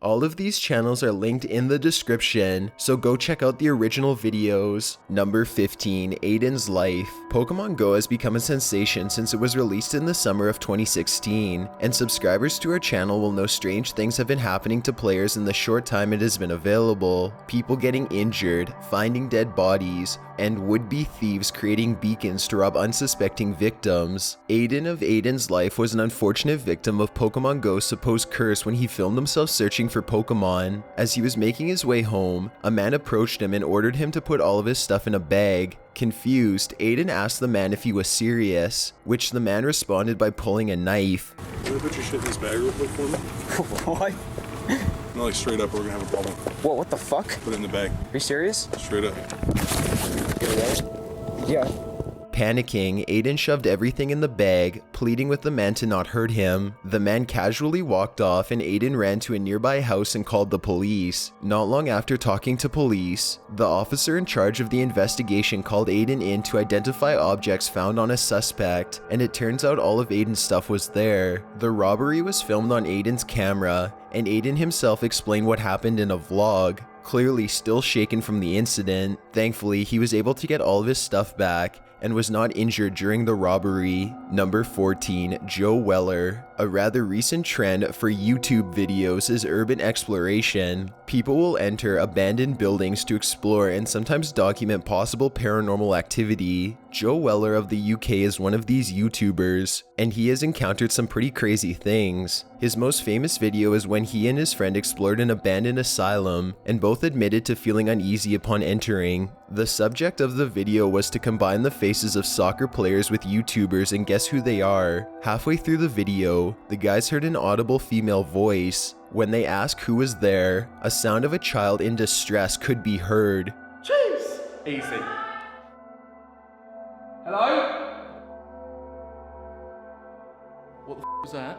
All of these channels are linked in the description, so go check out the original videos. Number 15, Aiden's Life. Pokemon Go has become a sensation since it was released in the summer of 2016, and subscribers to our channel will know strange things have been happening to players in the short time it has been available. People getting injured, finding dead bodies, and would-be thieves creating beacons to rob unsuspecting victims. Aiden of Aiden's Life was an unfortunate victim of Pokemon Go's supposed curse when he filmed himself searching for Pokemon. As he was making his way home, a man approached him and ordered him to put all of his stuff in a bag. Confused, Aiden asked the man if he was serious, which the man responded by pulling a knife. Can you put your shit in this bag real quick for me? What? No, like straight up, we're gonna have a problem. What the fuck? Put it in the bag. Are you serious? Straight up. Yeah. Panicking, Aiden shoved everything in the bag, pleading with the man to not hurt him. The man casually walked off and Aiden ran to a nearby house and called the police. Not long after talking to police, the officer in charge of the investigation called Aiden in to identify objects found on a suspect, and it turns out all of Aiden's stuff was there. The robbery was filmed on Aiden's camera, and Aiden himself explained what happened in a vlog. Clearly still shaken from the incident, thankfully he was able to get all of his stuff back and was not injured during the robbery. Number 14, Joe Weller. A rather recent trend for YouTube videos is urban exploration. People will enter abandoned buildings to explore and sometimes document possible paranormal activity. Joe Weller of the UK is one of these YouTubers, and he has encountered some pretty crazy things. His most famous video is when he and his friend explored an abandoned asylum, and both admitted to feeling uneasy upon entering. The subject of the video was to combine the faces of soccer players with YouTubers and guess who they are. Halfway through the video, the guys heard an audible female voice. When they asked who was there, a sound of a child in distress could be heard. Jeez! Easy. Hello? What the f was that?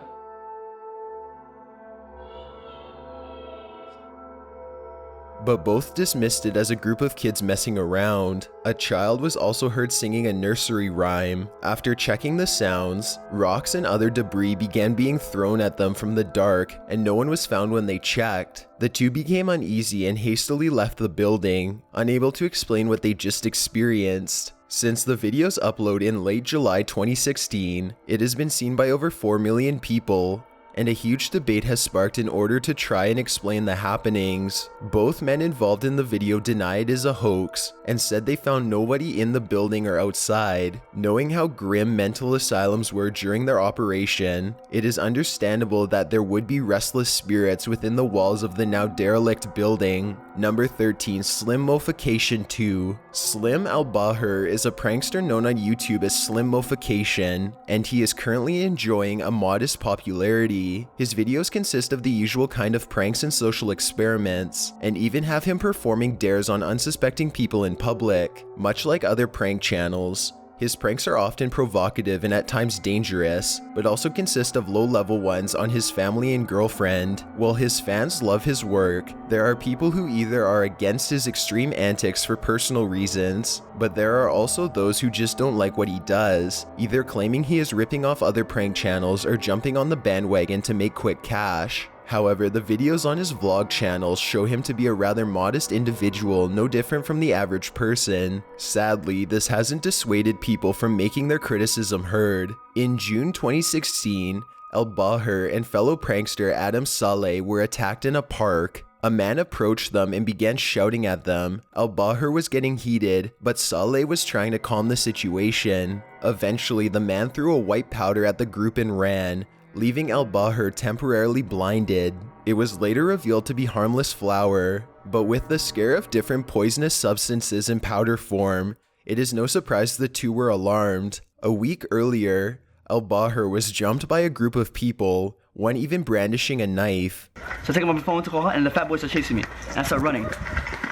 But both dismissed it as a group of kids messing around. A child was also heard singing a nursery rhyme. After checking the sounds, rocks and other debris began being thrown at them from the dark, and no one was found when they checked. The two became uneasy and hastily left the building, unable to explain what they just experienced. Since the video's upload in late July 2016, it has been seen by over 4 million people, and a huge debate has sparked in order to try and explain the happenings. Both men involved in the video deny it is a hoax and said they found nobody in the building or outside. Knowing how grim mental asylums were during their operation, it is understandable that there would be restless spirits within the walls of the now derelict building. Number 13, Slim Mofication 2. Slim Al-Bahir is a prankster known on YouTube as Slim Mofication, and he is currently enjoying a modest popularity. His videos consist of the usual kind of pranks and social experiments, and even have him performing dares on unsuspecting people in public. Much like other prank channels, his pranks are often provocative and at times dangerous, but also consist of low-level ones on his family and girlfriend. While his fans love his work, there are people who either are against his extreme antics for personal reasons, but there are also those who just don't like what he does, either claiming he is ripping off other prank channels or jumping on the bandwagon to make quick cash. However, the videos on his vlog channel show him to be a rather modest individual, no different from the average person. Sadly, this hasn't dissuaded people from making their criticism heard. In June 2016, Al-Bahir and fellow prankster Adam Saleh were attacked in a park. A man approached them and began shouting at them. Al-Bahir was getting heated, but Saleh was trying to calm the situation. Eventually, the man threw a white powder at the group and ran, leaving Al-Bahir temporarily blinded. It was later revealed to be harmless flour, but with the scare of different poisonous substances in powder form, it is no surprise the two were alarmed. A week earlier, Al-Bahir was jumped by a group of people, one even brandishing a knife. So I take my phone to call her, and the fat boys are chasing me, and I start running.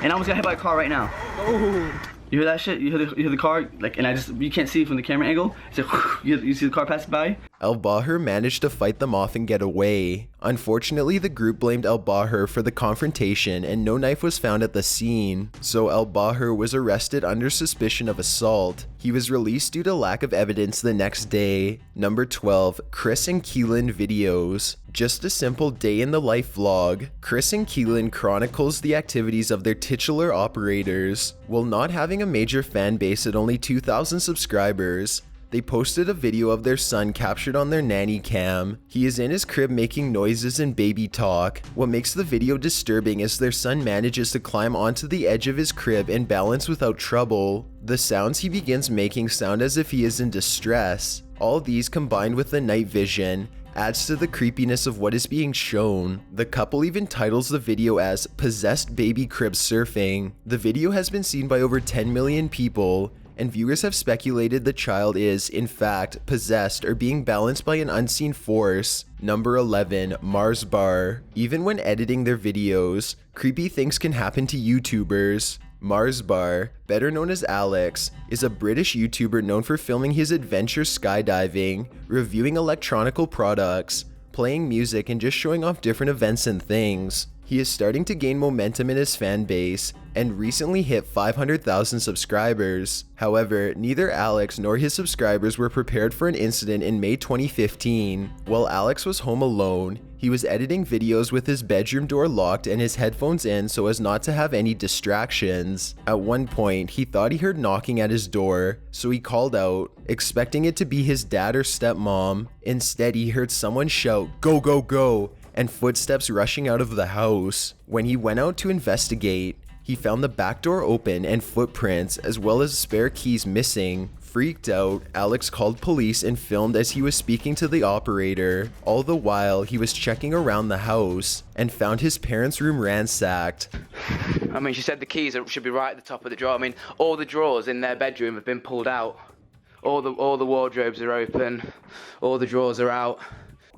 And I almost got hit by a car right now. Oh. You hear that shit? You hear the car? Like, and you can't see it from the camera angle. It's like, you see the car pass by? Al-Bahir managed to fight them off and get away. Unfortunately, the group blamed Al-Bahir for the confrontation and no knife was found at the scene, so Al-Bahir was arrested under suspicion of assault. He was released due to lack of evidence the next day. Number 12. Chris and Keelan videos. Just a simple day in the life vlog. Chris and Keelan chronicles the activities of their titular operators. While not having a major fan base at only 2,000 subscribers, they posted a video of their son captured on their nanny cam. He is in his crib making noises and baby talk. What makes the video disturbing is their son manages to climb onto the edge of his crib and balance without trouble. The sounds he begins making sound as if he is in distress. All these combined with the night vision adds to the creepiness of what is being shown. The couple even titles the video as "Possessed Baby Crib Surfing." The video has been seen by over 10 million people, and viewers have speculated the child is, in fact, possessed or being balanced by an unseen force. Number 11. Mars Bar. Even when editing their videos, creepy things can happen to YouTubers. Mars Bar, better known as Alex, is a British YouTuber known for filming his adventure skydiving, reviewing electronical products, playing music, and just showing off different events and things. He is starting to gain momentum in his fan base and recently hit 500,000 subscribers. However, neither Alex nor his subscribers were prepared for an incident in May 2015. While Alex was home alone, he was editing videos with his bedroom door locked and his headphones in so as not to have any distractions. At one point, he thought he heard knocking at his door, so he called out, expecting it to be his dad or stepmom. Instead, he heard someone shout, "Go, go, go!" and footsteps rushing out of the house. When he went out to investigate, he found the back door open and footprints as well as spare keys missing. Freaked out, Alex called police and filmed as he was speaking to the operator. All the while, he was checking around the house and found his parents' room ransacked. I mean, she said the keys should be right at the top of the drawer. I mean, all the drawers in their bedroom have been pulled out. All the wardrobes are open. All the drawers are out.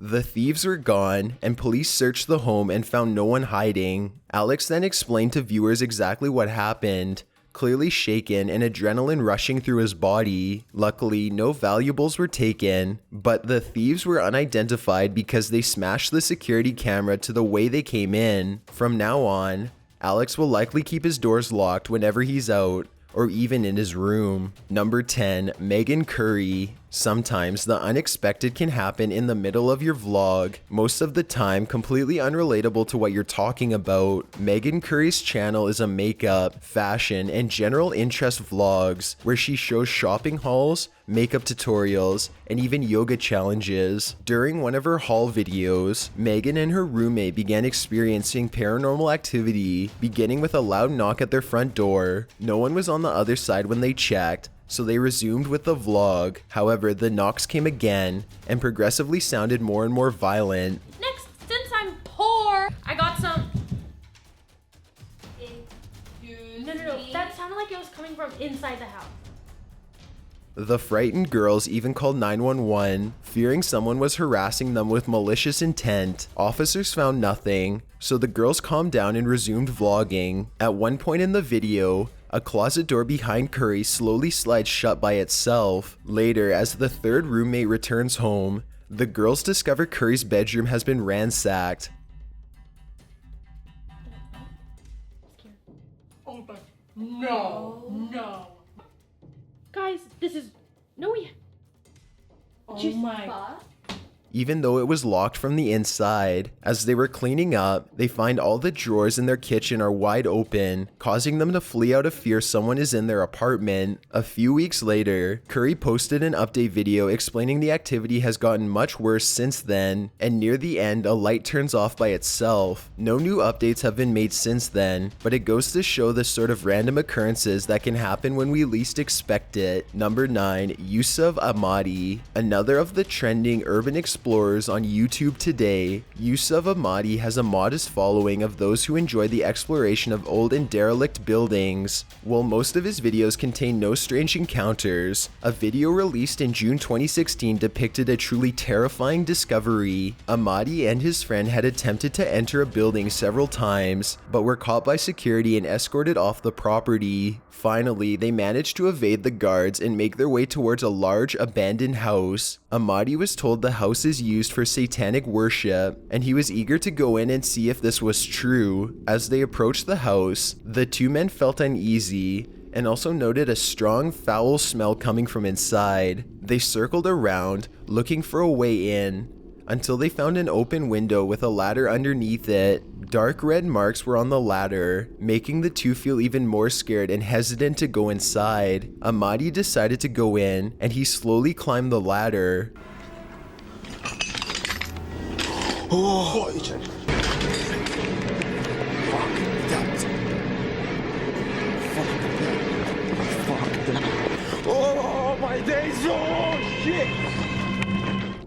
The thieves were gone, and police searched the home and found no one hiding. Alex then explained to viewers exactly what happened, clearly shaken and adrenaline rushing through his body. Luckily, no valuables were taken, but the thieves were unidentified because they smashed the security camera to the way they came in. From now on, Alex will likely keep his doors locked whenever he's out, or even in his room. Number 10. Megan Curry. Sometimes the unexpected can happen in the middle of your vlog, most of the time completely unrelatable to what you're talking about. Megan Curry's channel is a makeup, fashion, and general interest vlogs where she shows shopping hauls, makeup tutorials, and even yoga challenges. During one of her haul videos, Megan and her roommate began experiencing paranormal activity, beginning with a loud knock at their front door. No one was on the other side when they checked, so they resumed with the vlog. However, the knocks came again and progressively sounded more and more violent. Next, since I'm poor, I got some. No. That sounded like it was coming from inside the house. The frightened girls even called 911, fearing someone was harassing them with malicious intent. Officers found nothing, so the girls calmed down and resumed vlogging. At one point in the video, a closet door behind Curry slowly slides shut by itself. Later, as the third roommate returns home, the girls discover Curry's bedroom has been ransacked. Oh my. No. Guys, this is. No, we. Oh my. Even though it was locked from the inside. As they were cleaning up, they find all the drawers in their kitchen are wide open, causing them to flee out of fear someone is in their apartment. A few weeks later, Curry posted an update video explaining the activity has gotten much worse since then, and near the end, a light turns off by itself. No new updates have been made since then, but it goes to show the sort of random occurrences that can happen when we least expect it. Number 9. Yusuf Ahmadi. Another of the trending urban explorers explorers on YouTube today, Yusuf Ahmadi has a modest following of those who enjoy the exploration of old and derelict buildings. While most of his videos contain no strange encounters, a video released in June 2016 depicted a truly terrifying discovery. Ahmadi and his friend had attempted to enter a building several times, but were caught by security and escorted off the property. Finally, they managed to evade the guards and make their way towards a large abandoned house. Ahmadi was told the house is used for satanic worship, and he was eager to go in and see if this was true. As they approached the house, the two men felt uneasy and also noted a strong, foul smell coming from inside. They circled around, looking for a way in, until they found an open window with a ladder underneath it. Dark red marks were on the ladder, making the two feel even more scared and hesitant to go inside. Ahmadi decided to go in, and he slowly climbed the ladder. Oh my days, oh shit!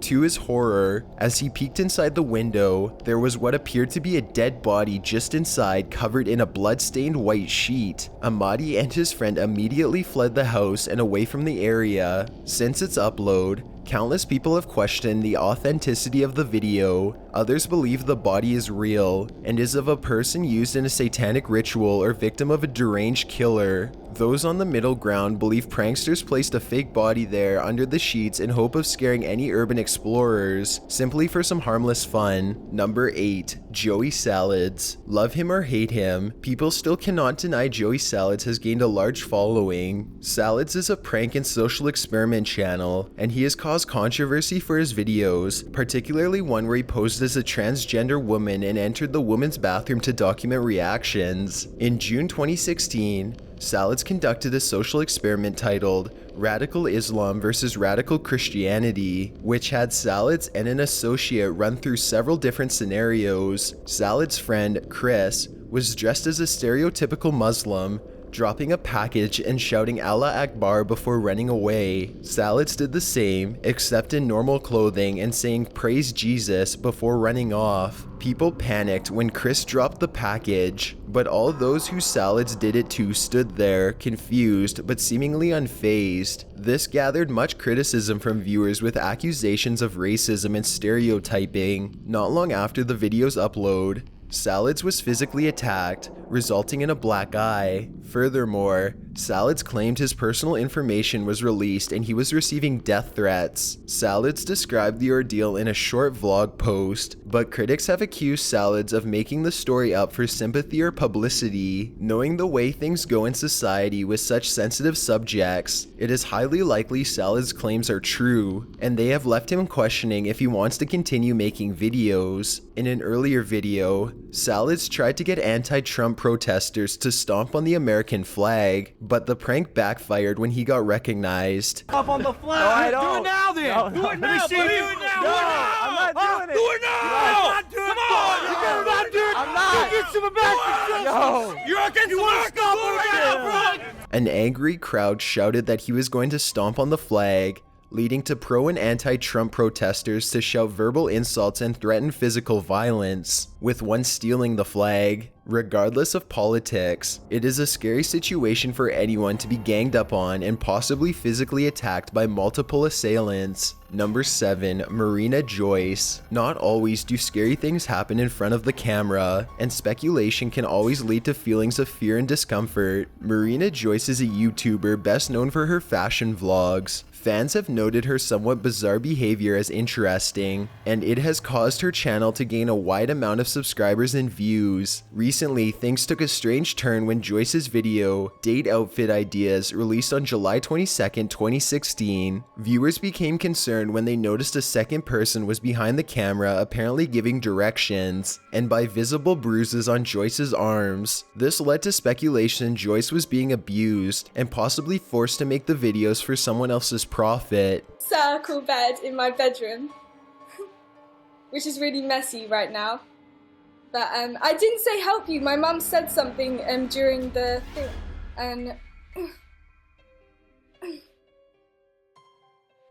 To his horror, as he peeked inside the window, there was what appeared to be a dead body just inside, covered in a blood-stained white sheet. Ahmadi and his friend immediately fled the house and away from the area. Since its upload, countless people have questioned the authenticity of the video. Others believe the body is real and is of a person used in a satanic ritual or victim of a deranged killer. Those on the middle ground believe pranksters placed a fake body there under the sheets in hope of scaring any urban explorers, simply for some harmless fun. Number 8. Joey Salads. Love him or hate him, people still cannot deny Joey Salads has gained a large following. Salads is a prank and social experiment channel, and he has caused controversy for his videos, particularly one where he posed as a transgender woman and entered the woman's bathroom to document reactions. In June 2016, Salads conducted a social experiment titled Radical Islam versus Radical Christianity, which had Salads and an associate run through several different scenarios. Salads' friend, Chris, was dressed as a stereotypical Muslim, dropping a package and shouting Allah Akbar before running away. Salads did the same, except in normal clothing, and saying praise Jesus before running off. People panicked when Chris dropped the package, but all those who Salads did it to stood there, confused but seemingly unfazed. This gathered much criticism from viewers with accusations of racism and stereotyping. Not long after the video's upload, Salads was physically attacked, resulting in a black eye. Furthermore, Salads claimed his personal information was released and he was receiving death threats. Salads described the ordeal in a short vlog post, but critics have accused Salads of making the story up for sympathy or publicity. Knowing the way things go in society with such sensitive subjects, it is highly likely Salads' claims are true, and they have left him questioning if he wants to continue making videos. In an earlier video, Salads tried to get anti-Trump protesters to stomp on the American flag, but the prank backfired when he got recognized. Up on the flag! No, I don't. Do it now then! No, do it now! let me see Do you. it now! No, I'm not doing it! Do it now! No. Not do it! Come on! You better not do it! I'm not. You get some back! No! You're against the law! Stop it now, bro! An angry crowd shouted that he was going to stomp on the flag, leading to pro and anti-Trump protesters to shout verbal insults and threaten physical violence, with one stealing the flag. Regardless of politics, it is a scary situation for anyone to be ganged up on and possibly physically attacked by multiple assailants. Number 7. Marina Joyce. Not always do scary things happen in front of the camera, and speculation can always lead to feelings of fear and discomfort. Marina Joyce is a YouTuber best known for her fashion vlogs. Fans have noted her somewhat bizarre behavior as interesting, and it has caused her channel to gain a wide amount of subscribers and views. Recently, things took a strange turn when Joyce's video, Date Outfit Ideas, released on July 22nd, 2016. Viewers became concerned when they noticed a second person was behind the camera apparently giving directions, and by visible bruises on Joyce's arms. This led to speculation Joyce was being abused and possibly forced to make the videos for someone else's profit. Circle bed in my bedroom, which is really messy right now. But I didn't say help you. My mum said something during the thing, and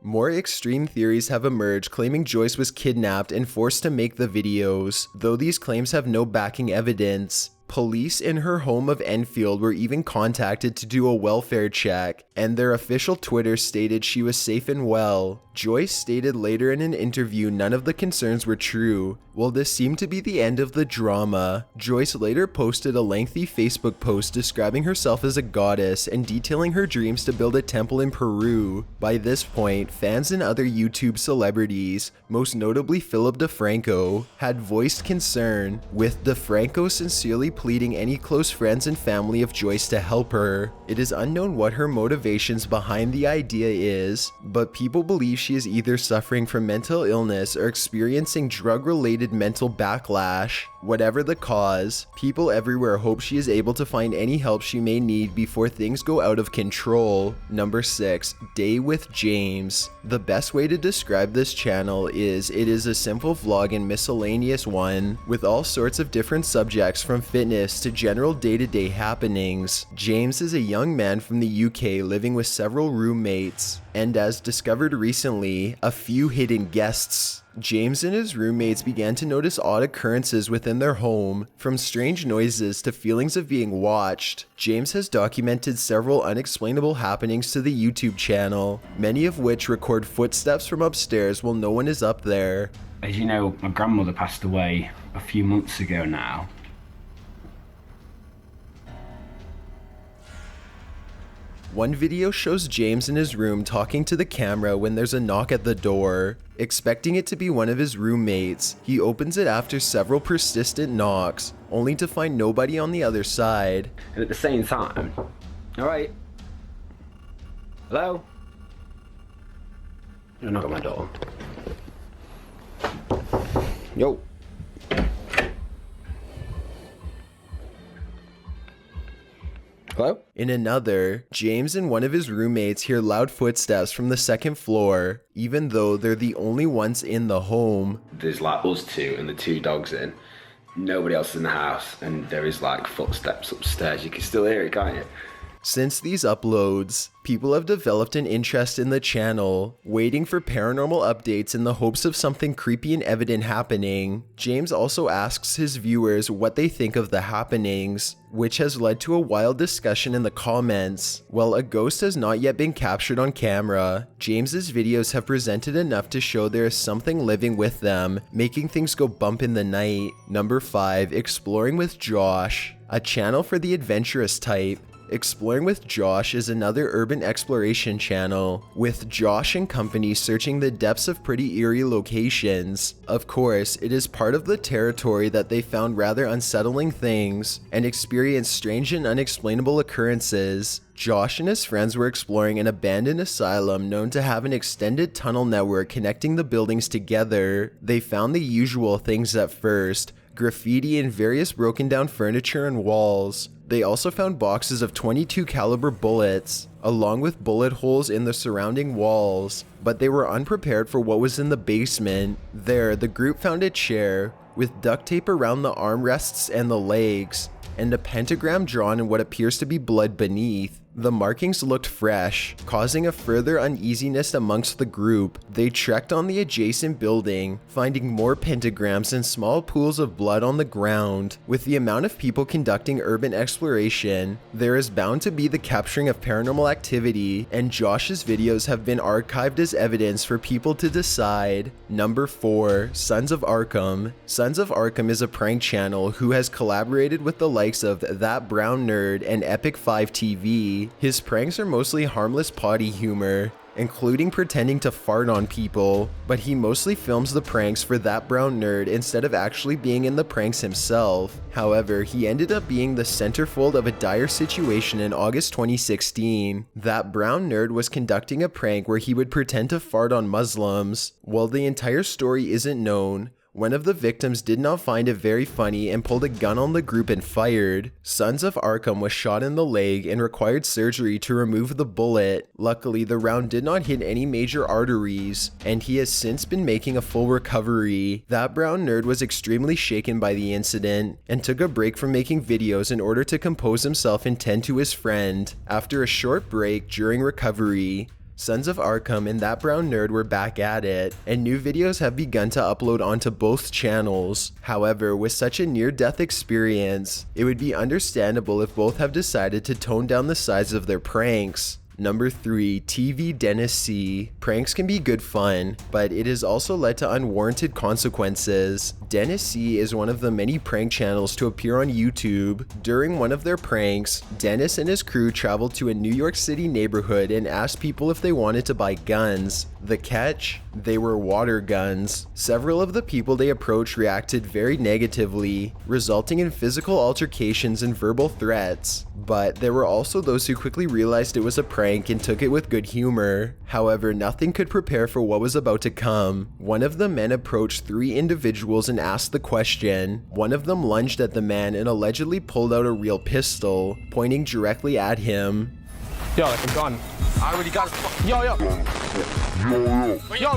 More extreme theories have emerged claiming Joyce was kidnapped and forced to make the videos, though these claims have no backing evidence. Police in her home of Enfield were even contacted to do a welfare check, and their official Twitter stated she was safe and well. Joyce stated later in an interview none of the concerns were true. While this seemed to be the end of the drama, Joyce later posted a lengthy Facebook post describing herself as a goddess and detailing her dreams to build a temple in Peru. By this point, fans and other YouTube celebrities, most notably Philip DeFranco, had voiced concern, with DeFranco sincerely pleading any close friends and family of Joyce to help her. It is unknown what her motivations behind the idea is, but people believe she is either suffering from mental illness or experiencing drug-related mental backlash. Whatever the cause, people everywhere hope she is able to find any help she may need before things go out of control. Number 6. Day with James. The best way to describe this channel is it is a simple vlog and miscellaneous one, with all sorts of different subjects from fitness to general day-to-day happenings. James is a young man from the UK living with several roommates, and as discovered recently, a few hidden guests. James and his roommates began to notice odd occurrences within their home, from strange noises to feelings of being watched. James has documented several unexplainable happenings to the YouTube channel, many of which record footsteps from upstairs while no one is up there. As you know, my grandmother passed away a few months ago now. One video shows James in his room talking to the camera when there's a knock at the door. Expecting it to be one of his roommates, he opens it after several persistent knocks, only to find nobody on the other side. And at the same time, alright. Hello? You knock at my door. Yo. Hello? In another, James and one of his roommates hear loud footsteps from the second floor, even though they're the only ones in the home. There's like us two and the two dogs in. Nobody else in the house, and there is like footsteps upstairs. You can still hear it, can't you? Since these uploads, people have developed an interest in the channel, waiting for paranormal updates in the hopes of something creepy and evident happening. James also asks his viewers what they think of the happenings, which has led to a wild discussion in the comments. While a ghost has not yet been captured on camera, James's videos have presented enough to show there is something living with them, making things go bump in the night. Number 5. Exploring with Josh, a channel for the adventurous type. Exploring with Josh is another urban exploration channel, with Josh and company searching the depths of pretty eerie locations. Of course, it is part of the territory that they found rather unsettling things and experienced strange and unexplainable occurrences. Josh and his friends were exploring an abandoned asylum known to have an extended tunnel network connecting the buildings together. They found the usual things at first: graffiti and various broken down furniture and walls. They also found boxes of .22 caliber bullets, along with bullet holes in the surrounding walls, but they were unprepared for what was in the basement. There, the group found a chair with duct tape around the armrests and the legs, and a pentagram drawn in what appears to be blood beneath. The markings looked fresh, causing a further uneasiness amongst the group. They trekked on the adjacent building, finding more pentagrams and small pools of blood on the ground. With the amount of people conducting urban exploration, there is bound to be the capturing of paranormal activity, and Josh's videos have been archived as evidence for people to decide. Number 4. Sons of Arkham. Sons of Arkham is a prank channel who has collaborated with the likes of That Brown Nerd and Epic 5 TV. His pranks are mostly harmless potty humor, including pretending to fart on people, but he mostly films the pranks for That Brown Nerd instead of actually being in the pranks himself. However, he ended up being the centerfold of a dire situation in August 2016. That Brown Nerd was conducting a prank where he would pretend to fart on Muslims. While the entire story isn't known, one of the victims did not find it very funny and pulled a gun on the group and fired. Sons of Arkham was shot in the leg and required surgery to remove the bullet. Luckily, the round did not hit any major arteries, and he has since been making a full recovery. That Brown Nerd was extremely shaken by the incident and took a break from making videos in order to compose himself and tend to his friend. After a short break during recovery, Sons of Arkham and That Brown Nerd were back at it, and new videos have begun to upload onto both channels. However, with such a near-death experience, it would be understandable if both have decided to tone down the size of their pranks. Number 3, TV Dennis C. Pranks can be good fun, but it has also led to unwarranted consequences. Dennis C is one of the many prank channels to appear on YouTube. During one of their pranks, Dennis and his crew traveled to a New York City neighborhood and asked people if they wanted to buy guns. The catch? They were water guns. Several of the people they approached reacted very negatively, resulting in physical altercations and verbal threats. But there were also those who quickly realized it was a prank and took it with good humor. However, nothing could prepare for what was about to come. One of the men approached 3 individuals and asked the question. One of them lunged at the man and allegedly pulled out a real pistol, pointing directly at him. Yo, like a gun. I already got it. Yo. Yo,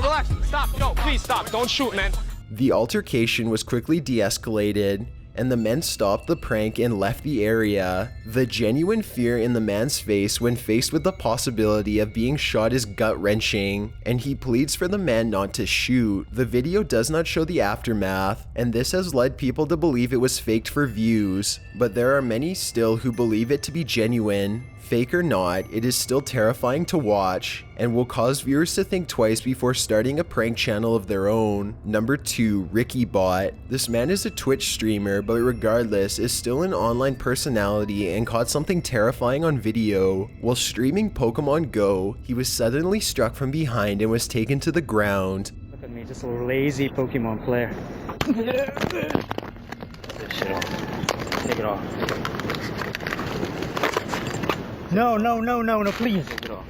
relax. Stop. Yo, please stop. Don't shoot, man. The altercation was quickly de-escalated, and the men stopped the prank and left the area. The genuine fear in the man's face when faced with the possibility of being shot is gut-wrenching, and he pleads for the man not to shoot. The video does not show the aftermath, and this has led people to believe it was faked for views, but there are many still who believe it to be genuine. Fake or not, it is still terrifying to watch and will cause viewers to think twice before starting a prank channel of their own. Number 2, RickyBot. This man is a Twitch streamer, but regardless is still an online personality and caught something terrifying on video. While streaming Pokemon Go, he was suddenly struck from behind and was taken to the ground. Look at me, just a lazy Pokemon player. Take this shit off. Take it off. No, please. Take it off.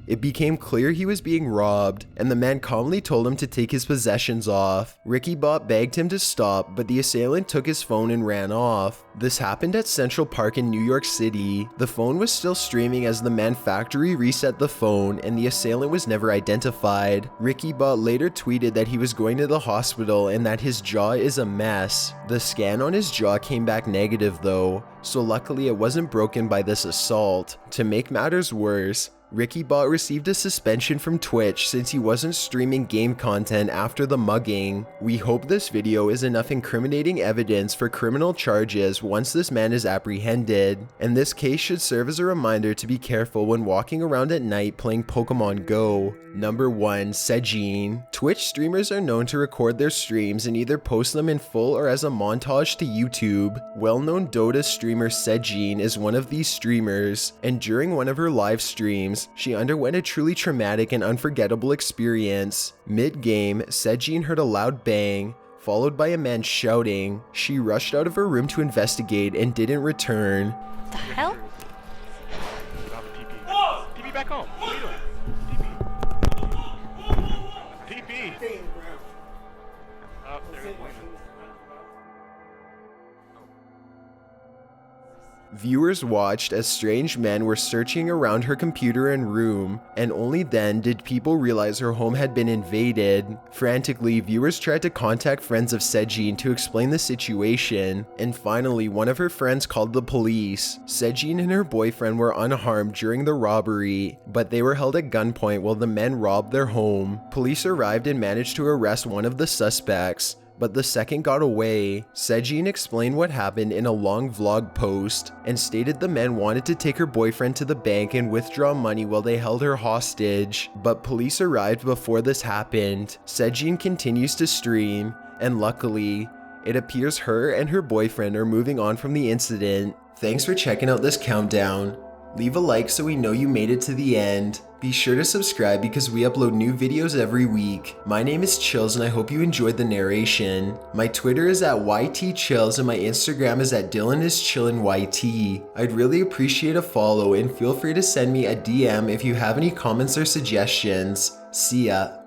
It became clear he was being robbed, and the man calmly told him to take his possessions off. RickyBot begged him to stop, but the assailant took his phone and ran off. This happened at Central Park in New York City. The phone was still streaming as the man factory reset the phone, and the assailant was never identified. RickyBot later tweeted that he was going to the hospital and that his jaw is a mess. The scan on his jaw came back negative though, so luckily it wasn't broken by this assault. To make matters worse, RickyBot received a suspension from Twitch since he wasn't streaming game content after the mugging. We hope this video is enough incriminating evidence for criminal charges once this man is apprehended, and this case should serve as a reminder to be careful when walking around at night playing Pokemon Go. Number 1, Sejin. Twitch streamers are known to record their streams and either post them in full or as a montage to YouTube. Well-known Dota streamer Sejin is one of these streamers, and during one of her live streams, she underwent a truly traumatic and unforgettable experience. Mid-game, Sejin heard a loud bang, followed by a man shouting. She rushed out of her room to investigate and didn't return. The hell? Whoa! TP back home. What are you doing? TP. TP. Oh, there it is. Viewers watched as strange men were searching around her computer and room, and only then did people realize her home had been invaded. Frantically, viewers tried to contact friends of Sejin to explain the situation, and finally one of her friends called the police. Sejin and her boyfriend were unharmed during the robbery, but they were held at gunpoint while the men robbed their home. Police arrived and managed to arrest one of the suspects, but the second got away. Sejin explained what happened in a long vlog post and stated the men wanted to take her boyfriend to the bank and withdraw money while they held her hostage, but police arrived before this happened. Sejin continues to stream, and luckily, it appears her and her boyfriend are moving on from the incident. Thanks for checking out this countdown. Leave a like so we know you made it to the end. Be sure to subscribe because we upload new videos every week. My name is Chills and I hope you enjoyed the narration. My Twitter is at YTChills and my Instagram is at DylanIsChillinYT. I'd really appreciate a follow and feel free to send me a DM if you have any comments or suggestions. See ya.